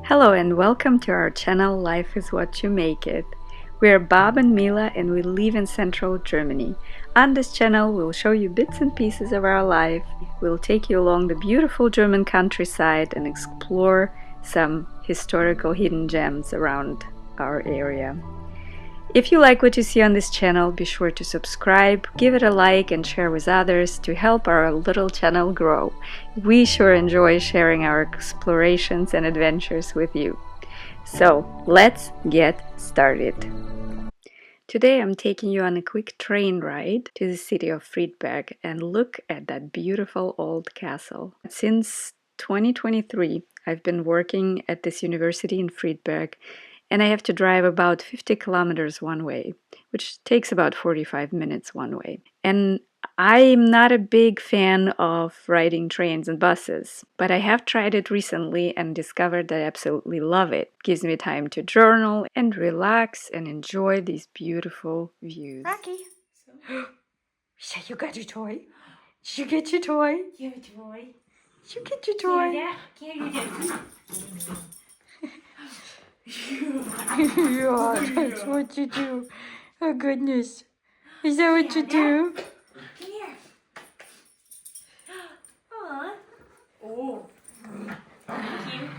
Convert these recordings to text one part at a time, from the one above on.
Hello and welcome to our channel Life is What You Make It. We are Bob and Mila and we live in central Germany. On this channel we'll show you bits and pieces of our life. We'll take you along the beautiful German countryside and explore some historical hidden gems around our area. If you like what you see on this channel, be sure to subscribe, give it a like and share with others to help our little channel grow. We sure enjoy sharing our explorations and adventures with you. So let's get started. Today I'm taking you on a quick train ride to the city of Friedberg and look at that beautiful old castle. Since 2023, I've been working at this university in Friedberg, and I have to drive about 50 kilometers one way, which takes about 45 minutes one way. And I'm not a big fan of riding trains and buses, but I have tried it recently and discovered that I absolutely love it. It gives me time to journal and relax and enjoy these beautiful views. Rocky. So you got your toy? Did you get your toy? Your toy. Did you get your toy? Yeah, you did. Yeah, that's what you do. Oh goodness. Is that what you do? Come here. Aw. Oh. Thank you.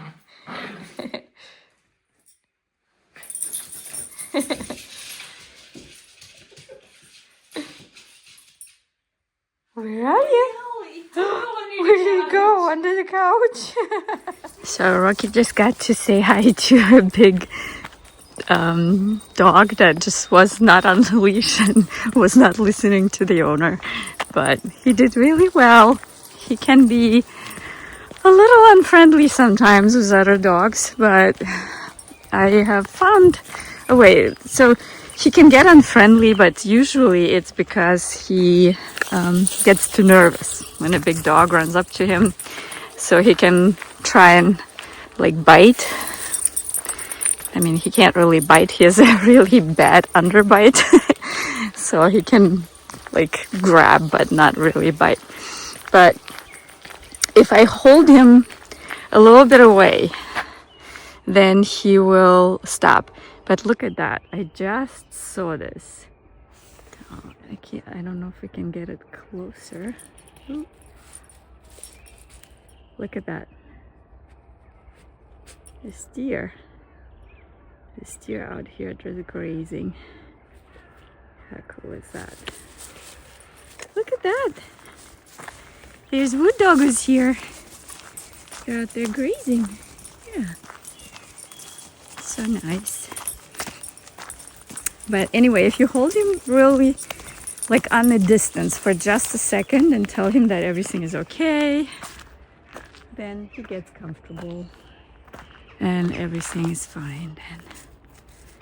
Where are you? Where did you go? Under the couch? So Rocky just got to say hi to a big dog that just was not on the leash and was not listening to the owner. But he did really well. He can be a little unfriendly sometimes with other dogs, but I have found a way. So he can get unfriendly, but usually it's because he gets too nervous when a big dog runs up to him. So he can try and like bite. I mean, he can't really bite. He has a really bad underbite. So he can like grab, but not really bite. But if I hold him a little bit away, then he will stop. But look at that. I just saw this. Oh, I don't know if we can get it closer. Ooh. Look at that. This deer out here just grazing. How cool is that? Look at that. There's wood doggos here. They're out there grazing. Yeah. So nice. But anyway, if you hold him really like on a distance for just a second and tell him that everything is okay, then he gets comfortable and everything is fine. And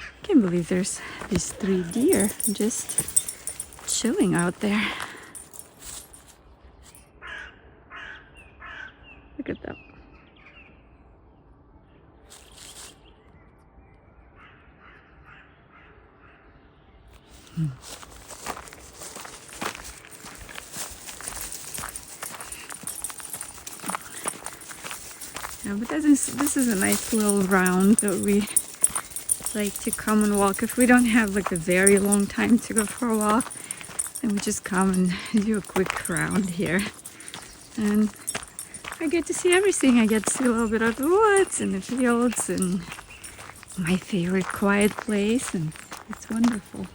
I can't believe there's these 3 deer just chilling out there. Look at them. Yeah, but this is a nice little round that we like to come and walk. If we don't have like a very long time to go for a walk, then we just come and do a quick round here. And I get to see everything. I get to see a little bit of the woods and the fields and my favorite quiet place, and it's wonderful.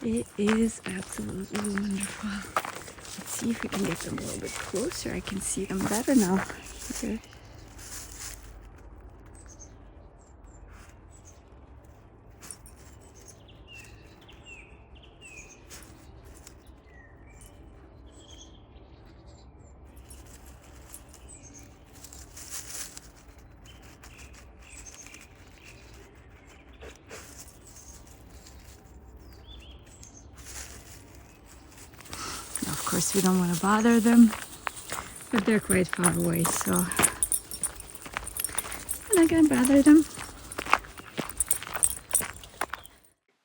It is absolutely wonderful. Let's see if we can get them a little bit closer. I can see them better now. Okay. Of course, we don't want to bother them, but they're quite far away, so I'm not gonna bother them.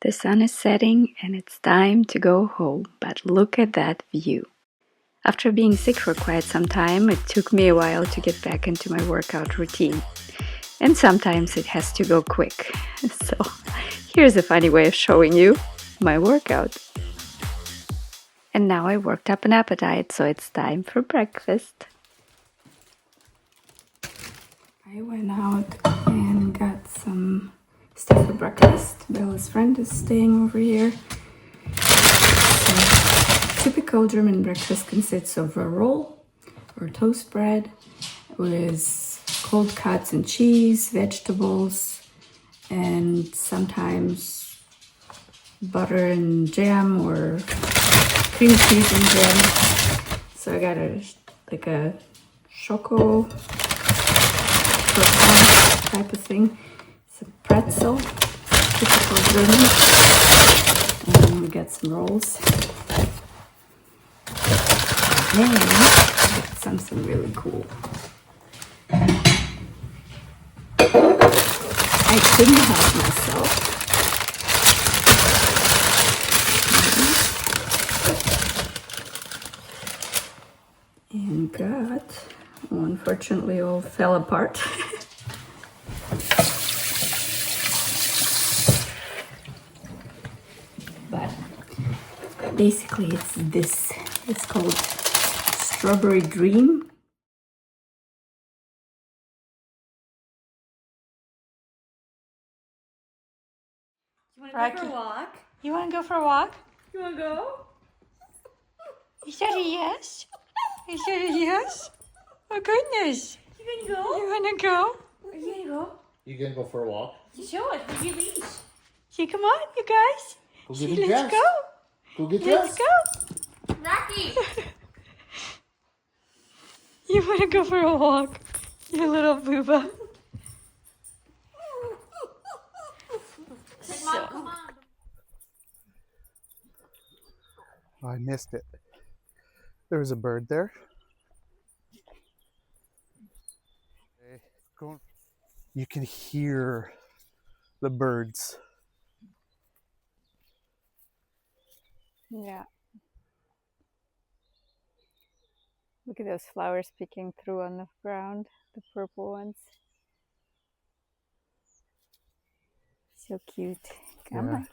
The sun is setting and it's time to go home, but look at that view. After being sick for quite some time, it took me a while to get back into my workout routine. and sometimes it has to go quick. So here's a funny way of showing you my workout. And now I worked up an appetite, so it's time for breakfast. I went out and got some stuff for breakfast. Bella's friend is staying over here. So, typical German breakfast consists of a roll or toast bread with cold cuts and cheese, vegetables, and sometimes butter and jam or cream cheese and jam. So I got a choco croissant type of thing. It's a pretzel, typical German. And then we got some rolls. And we got something really cool. I couldn't help myself. And got, well, unfortunately all fell apart. But basically it's this. It's called Strawberry Dream. You want to go for a walk? You want to go for a walk? You want to go? Is that a yes? Is that a yes? Oh goodness. You going to go? You want to go? Are you going to go? You gonna go for a walk? Show us. Where's your leash? See, come on, you guys. Go See, get let's dressed. go. Go get Let's dressed. go. Rocky! You want to go for a walk, you little booba. Mom, come on. Oh, I missed it. There was a bird there. You can hear the birds. Yeah. Look at those flowers peeking through on the ground, the purple ones. So cute. Come on.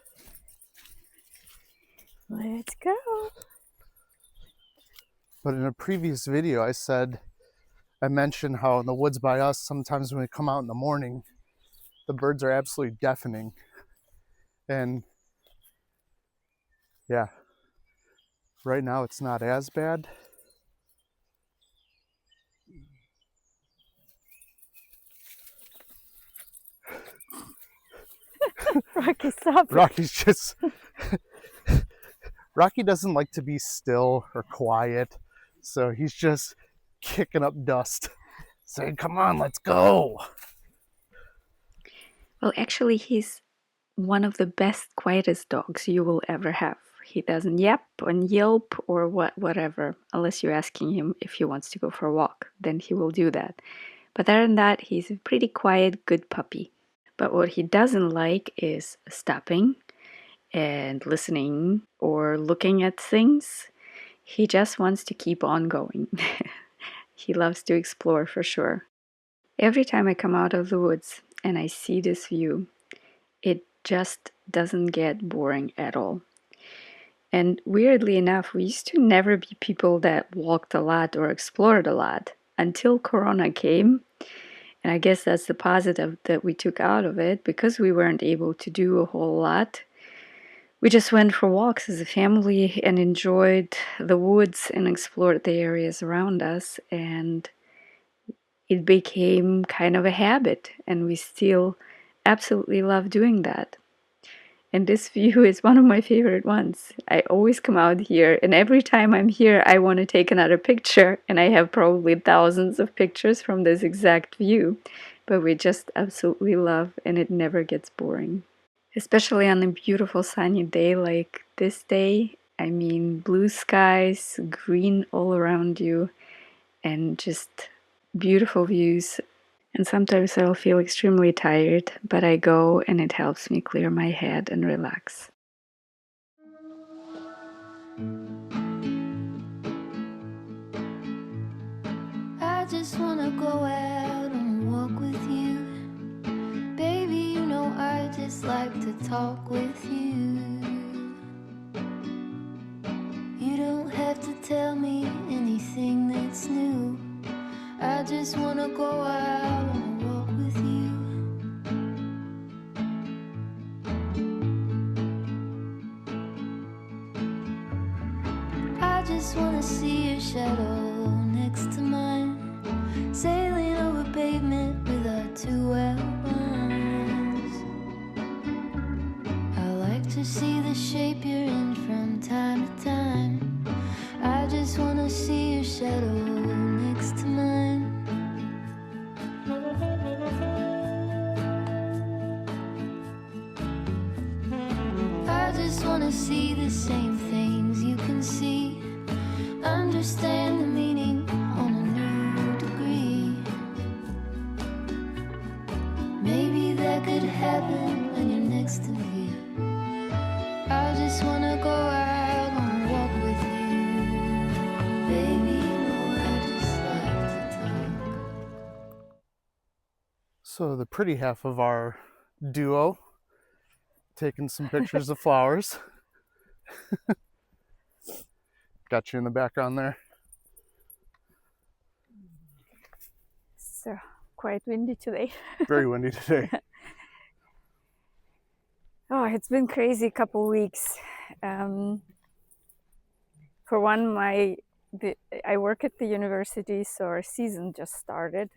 Let's go. But in a previous video, I mentioned how in the woods by us, sometimes when we come out in the morning, the birds are absolutely deafening. And yeah, right now it's not as bad. Rocky, stop. Rocky's just, Rocky doesn't like to be still or quiet. So he's just kicking up dust, saying, come on, let's go. Well, actually, he's one of the best, quietest dogs you will ever have. He doesn't yap and yelp or whatever, unless you're asking him if he wants to go for a walk. Then he will do that. But other than that, he's a pretty quiet, good puppy. But what he doesn't like is stopping and listening or looking at things. He just wants to keep on going. He loves to explore for sure. Every time I come out of the woods and I see this view, it just doesn't get boring at all. And weirdly enough, we used to never be people that walked a lot or explored a lot until Corona came. And I guess that's the positive that we took out of it, because we weren't able to do a whole lot. We just went for walks as a family and enjoyed the woods and explored the areas around us. And it became kind of a habit, and we still absolutely love doing that. And this view is one of my favorite ones. I always come out here, and every time I'm here, I want to take another picture, and I have probably thousands of pictures from this exact view. But we just absolutely love, and it never gets boring. Especially on a beautiful sunny day like this day. I mean, blue skies, green all around you, and just beautiful views. And sometimes I'll feel extremely tired, but I go and it helps me clear my head and relax. I just wanna go out on a walk with you. like to talk with you. You don't have to tell me anything that's new. I just wanna go out on a walk with you. I just wanna see your shadow next to mine, sailing over pavement with our two outlines. I like to see the shape you're in from time to time. I just wanna see your shadow next to mine. I just wanna see the same things you can see, understand the meaning on a new degree. Maybe that could happen when you're next to me. I just wanna go out on a walk with you. Baby, you know I just like to talk. So the pretty half of our duo taking some pictures of flowers. Got you in the background there. So quite windy today. Very windy today. Oh, it's been crazy couple weeks. For one, I work at the university, so our season just started.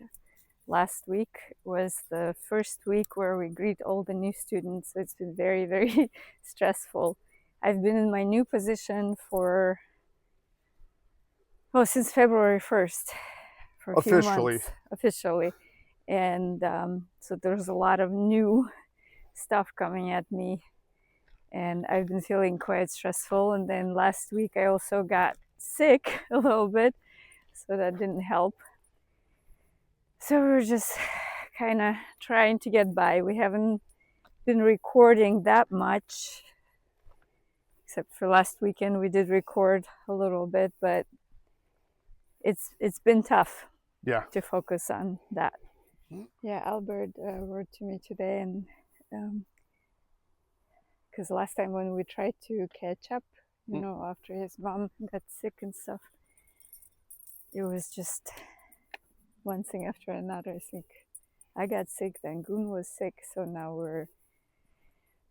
Last week was the first week where we greet all the new students. So it's been very, very stressful. I've been in my new position for, since February 1st, for a few months. Officially. And so there's a lot of new stuff coming at me. And I've been feeling quite stressful. And then last week I also got sick a little bit, so that didn't help. So we're just kind of trying to get by. We haven't been recording that much, except for last weekend we did record a little bit, but it's been tough. Yeah. To focus on that. Yeah, Albert wrote to me today, and because last time when we tried to catch up, you know, after his mom got sick and stuff, it was just one thing after another. I think I got sick, then Goon was sick, so now we're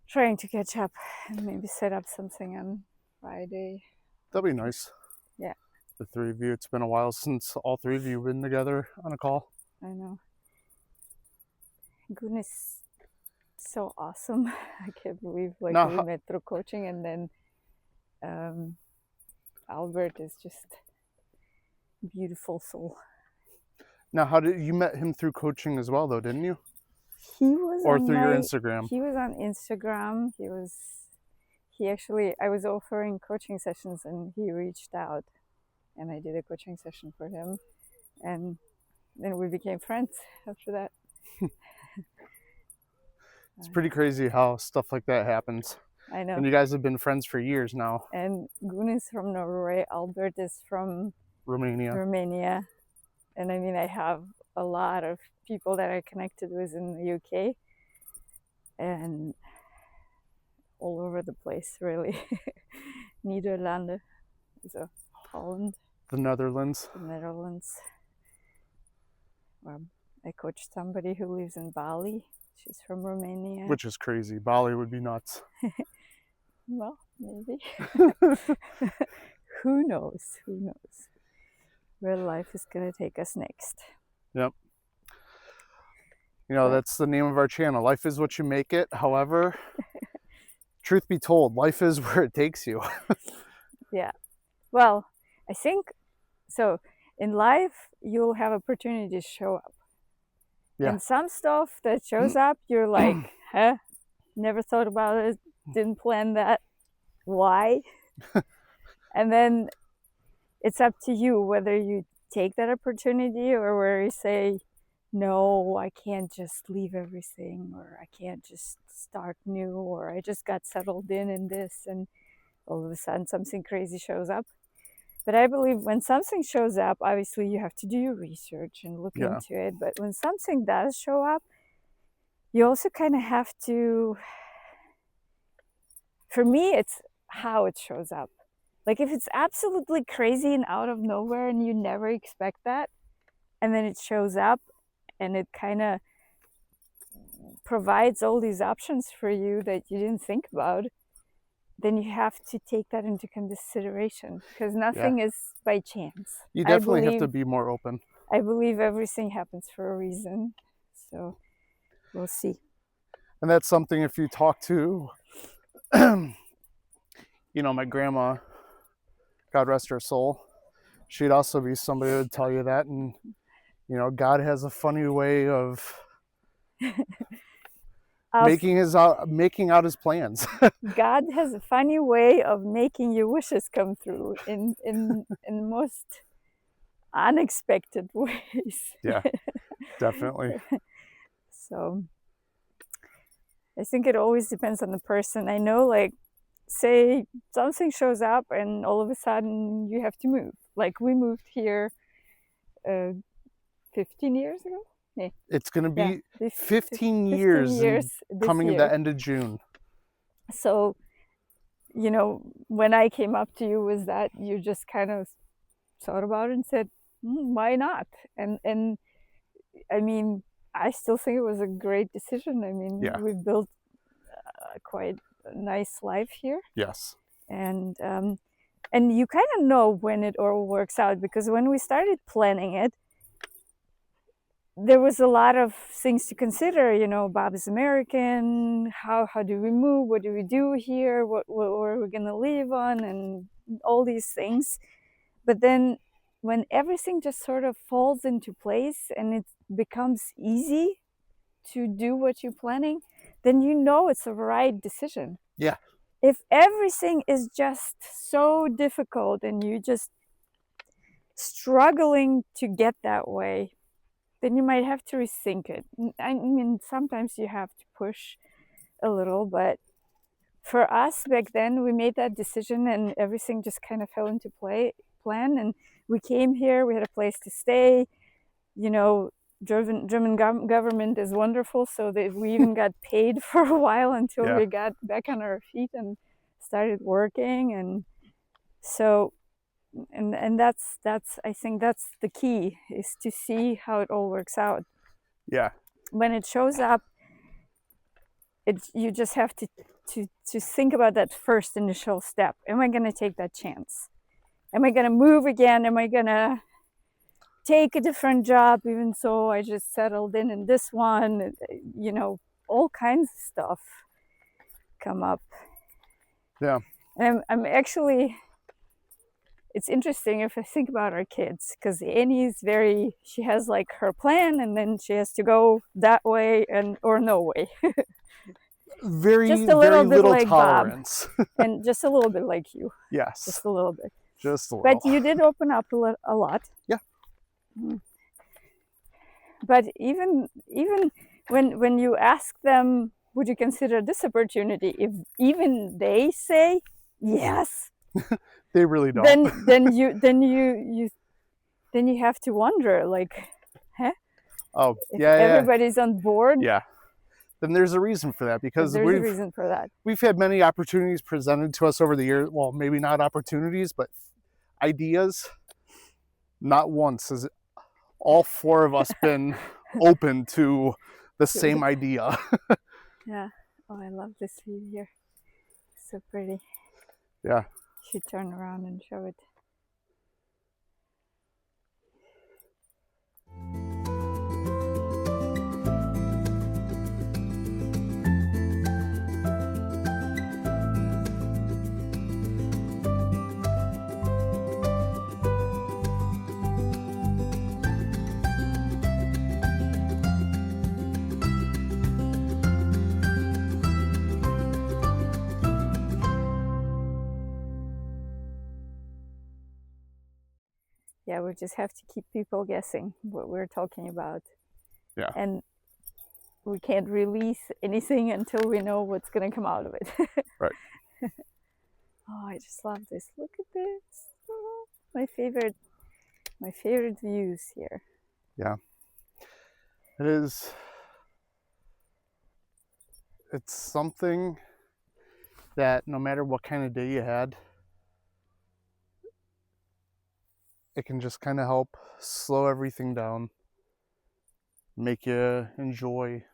trying to catch up and maybe set up something on Friday. That'd be nice. Yeah. The three of you. It's been a while since all three of you have been together on a call. I know. Goon is so awesome. I can't believe we met through coaching, and then Albert is just a beautiful soul. Now, how did you met him through coaching as well, though, didn't you? He was or through your Instagram. He was on Instagram. He actually, I was offering coaching sessions, and he reached out, and I did a coaching session for him, and then we became friends after that. It's pretty crazy how stuff like that happens. I know. And you guys have been friends for years now. And Gun is from Norway. Albert is from Romania. And I mean, I have a lot of people that I connected with in the UK and all over the place, really. Nederlanden, so Holland. The Netherlands. The Netherlands. I coached somebody who lives in Bali. She's from Romania. Which is crazy. Bali would be nuts. Well, maybe. Who knows? Who knows? Where life is going to take us next. Yep. You know, that's the name of our channel. Life is what you make it. However, truth be told, life is where it takes you. Yeah. Well, I think, so in life, you'll have opportunities show up. Yeah. And some stuff that shows up, you're like, huh? Never thought about it. Didn't plan that. Why? And then it's up to you whether you take that opportunity or where you say, no, I can't just leave everything, or I can't just start new, or I just got settled in this, and all of a sudden something crazy shows up. But I believe when something shows up, obviously you have to do your research and look into it. But when something does show up, you also kind of have to for me, it's how it shows up. Like if it's absolutely crazy and out of nowhere and you never expect that, and then it shows up and it kind of provides all these options for you that you didn't think about, then you have to take that into consideration, because nothing is by chance. You definitely have to be more open. I believe everything happens for a reason. So we'll see. And that's something, if you talk to, you know, my grandma, God rest her soul, she'd also be somebody who would tell you that. And, you know, God has a funny way of making out his plans. God has a funny way of making your wishes come through in the most unexpected ways. Yeah, definitely. So I think it always depends on the person. I know, like, say something shows up and all of a sudden you have to move. Like we moved here 15 years ago. Yeah. It's going to be 15 years coming in the end of June. So, you know, when I came up to you with that, you just kind of thought about it and said, why not? And I mean, I still think it was a great decision. I mean, we've built quite a nice life here. Yes. And you kind of know when it all works out, because when we started planning it, there was a lot of things to consider. You know, Bob is American. How do we move? What do we do here? What are we gonna live on? And all these things. But then when everything just sort of falls into place and it becomes easy to do what you're planning, then you know it's the right decision. Yeah. If everything is just so difficult and you're just struggling to get that way, then you might have to rethink it. I mean, sometimes you have to push a little, but for us back then, we made that decision and everything just kind of fell into plan. And we came here, we had a place to stay. You know, German government is wonderful, so that we even got paid for a while until we got back on our feet and started working. And so and that's I think that's the key, is to see how it all works out. Yeah. When it shows up, you just have to think about that first initial step. Am I going to take that chance? Am I going to move again? Am I going to take a different job even though I just settled in this one? You know, all kinds of stuff come up. Yeah. And I'm actually, it's interesting if I think about our kids, because Annie is she has like her plan and then she has to go that way or no way. Just a little bit like tolerance. Bob, and just a little bit like you. Yes. Just a little bit. Just a little. But you did open up a lot. Yeah. But even when you ask them, would you consider this opportunity? If even they say yes, they really don't. Then you have to wonder, like, huh? Oh, if everybody's on board. Yeah. Then there's a reason for that, because there's a reason for that. We've had many opportunities presented to us over the years. Well, maybe not opportunities, but ideas. Not once has all four of us been open to the same idea. Yeah. Oh, I love this view here. It's so pretty. Yeah. You should turn around and show it. Yeah, we just have to keep people guessing what we're talking about. Yeah. And we can't release anything until we know what's going to come out of it. Right. Oh, I just love this. Look at this. Oh, my favorite views here. Yeah. It is. It's something that no matter what kind of day you had, it can just kind of help slow everything down, make you enjoy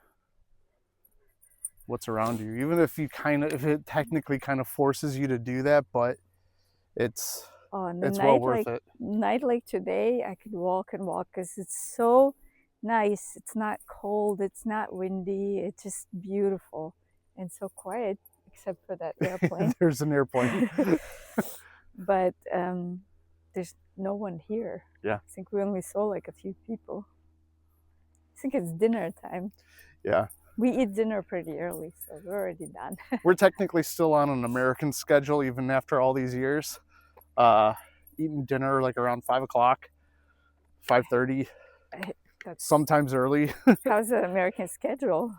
what's around you, even if it technically kind of forces you to do that, but it's On a well worth it. night like today, I could walk and walk because it's so nice. It's not cold, it's not windy, it's just beautiful and so quiet, except for that airplane. There's an airplane. But there's no one here. Yeah. I think we only saw like a few people. I think it's dinner time. Yeah. We eat dinner pretty early, so we're already done. We're technically still on an American schedule, even after all these years. Eating dinner like around 5 o'clock, 5:30, sometimes early. How's the American schedule?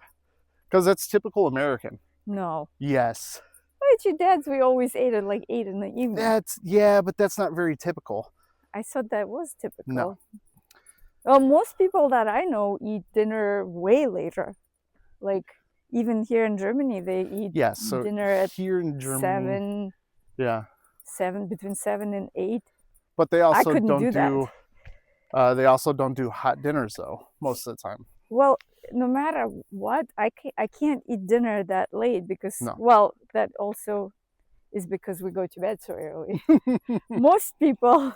Because that's typical American. No. Yes. Why at your dad's we always ate at like 8 in the evening? But that's not very typical. I thought that was typical. No. Well, most people that I know eat dinner way later. Like even here in Germany, they eat dinner at here in Germany, 7, between 7 and 8. But they also They also don't do hot dinners though most of the time. Well, no matter what, I can't eat dinner that late because that also is because we go to bed so early. Most people,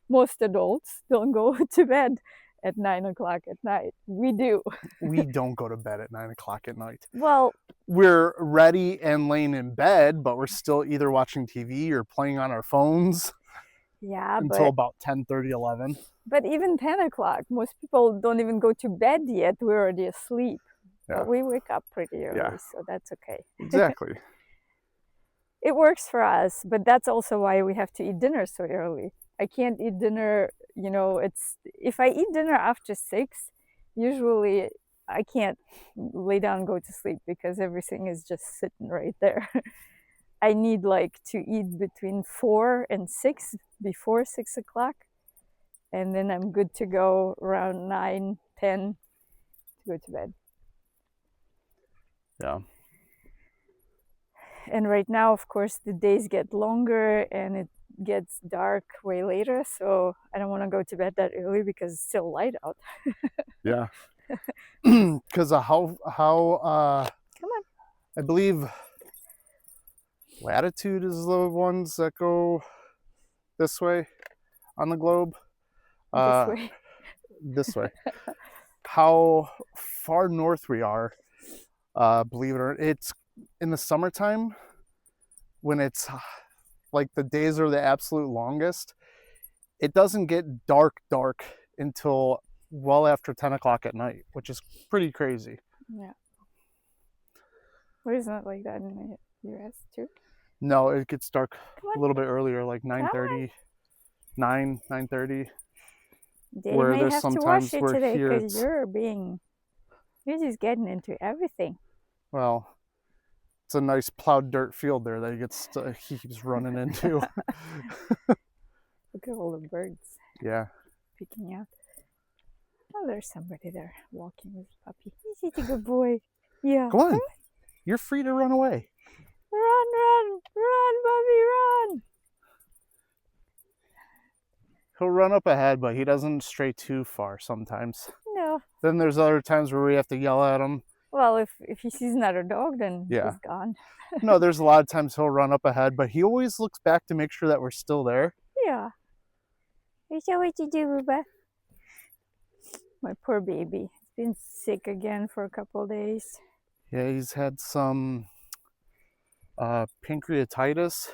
most adults don't go to bed at 9 o'clock at night. We do. We don't go to bed at 9 o'clock at night. Well, we're ready and laying in bed, but we're still either watching TV or playing on our phones. Yeah, until about 10:30, 11. But even 10 o'clock, most people don't even go to bed yet. We're already asleep. Yeah. But we wake up pretty early, so that's okay. Exactly. It works for us, but that's also why we have to eat dinner so early. I can't eat dinner, if I eat dinner after 6, usually I can't lay down and go to sleep because everything is just sitting right there. I need to eat between 4 and 6, before 6 o'clock. And then I'm good to go around 9, 10 to go to bed. Yeah. And right now, of course, the days get longer and it gets dark way later. So I don't want to go to bed that early because it's still light out. Yeah. Because how come on. I believe latitude is the ones that go this way on the globe. This way. How far north we are, believe it or not, it's in the summertime when it's like the days are the absolute longest. It doesn't get dark until well after 10 o'clock at night, which is pretty crazy. Yeah. Why isn't it like that in the US too? No, it gets dark a little bit earlier, like 9:30, 9:30. Where there's sometimes where today because you're just getting into everything. Well, it's a nice plowed dirt field there that he keeps running into. Look at all the birds. Yeah. Peeking out. Oh, there's somebody there walking with a puppy. He's a good boy. Yeah. Come on. You're free to run away. Run, puppy, run. He'll run up ahead, but he doesn't stray too far sometimes. No. Then there's other times where we have to yell at him. Well, if he sees another dog, then he's gone. No, there's a lot of times he'll run up ahead, but he always looks back to make sure that we're still there. Yeah. Is that what you do, Ruba? My poor baby. He's been sick again for a couple of days. Yeah, he's had some pancreatitis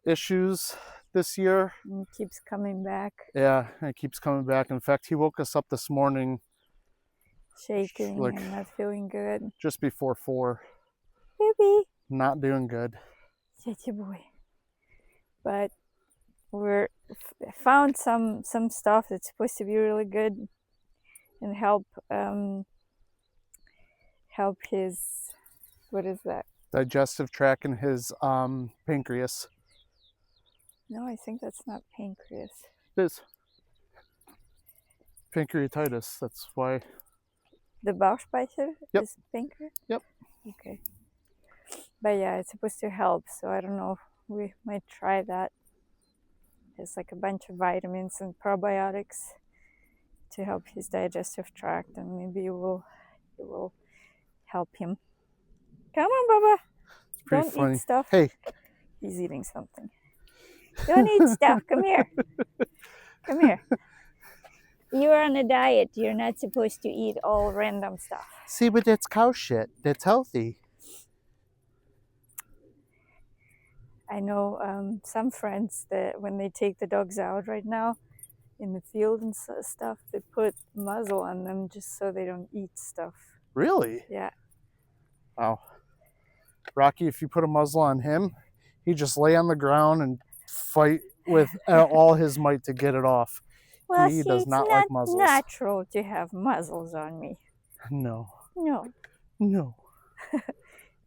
issues this year. And it keeps coming back. Yeah, it keeps coming back. In fact, he woke us up this morning shaking and not feeling good. Just before 4. Baby. Not doing good. Such a boy. But we're found some stuff that's supposed to be really good and help his, what is that? Digestive tract and his pancreas. No, I think that's not pancreas. It is. Pancreatitis, that's why. The Bauchspeicher is pancreas? Yep. Okay. But yeah, it's supposed to help, so I don't know. We might try that. There's like a bunch of vitamins and probiotics to help his digestive tract, and maybe it will help him. Come on, Baba. It's pretty Don't funny. eat stuff. Hey, He's eating something. Don't eat stuff. Come here. Come here. You're on a diet. You're not supposed to eat all random stuff. see, but that's cow shit. That's healthy. I know some friends that when they take the dogs out right now in the field and stuff, they put muzzle on them just so they don't eat stuff. Really? Yeah. Wow. Rocky, if you put a muzzle on him, he'd just lay on the ground and fight with all his might to get it off. Well, He see, does it's not like muzzles. natural to have muzzles on me. No. No. No.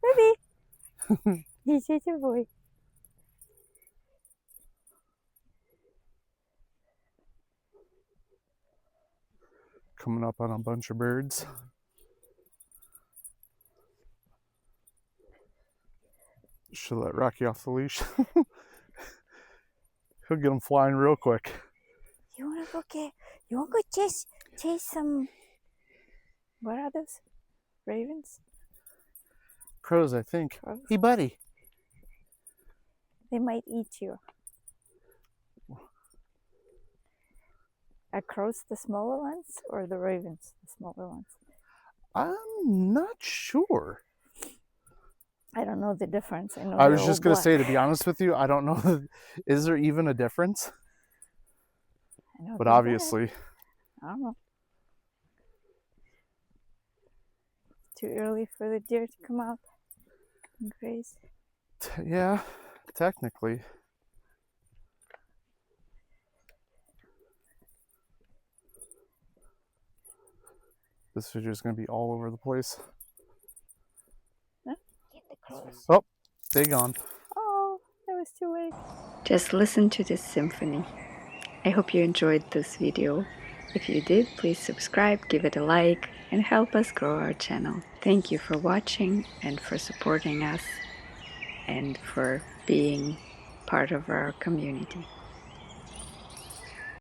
Baby. He's such a boy. Coming up on a bunch of birds. Should let Rocky off the leash. He'll get him flying real quick. You wanna go chase some, what are those? Ravens? Crows, I think. Crows? Hey, buddy. They might eat you. Are crows the smaller ones or the ravens the smaller ones? I'm not sure. I don't know the difference. I was just going to say, to be honest with you, I don't know. Is there even a difference? But obviously. I don't know. Too early for the deer to come out and graze. Yeah, technically. This video is going to be all over the place. Huh? Get the crows. Oh, they gone. Oh, that was too late. Just listen to this symphony. I hope you enjoyed this video. If you did, please subscribe, give it a like, and help us grow our channel. Thank you for watching and for supporting us and for being part of our community.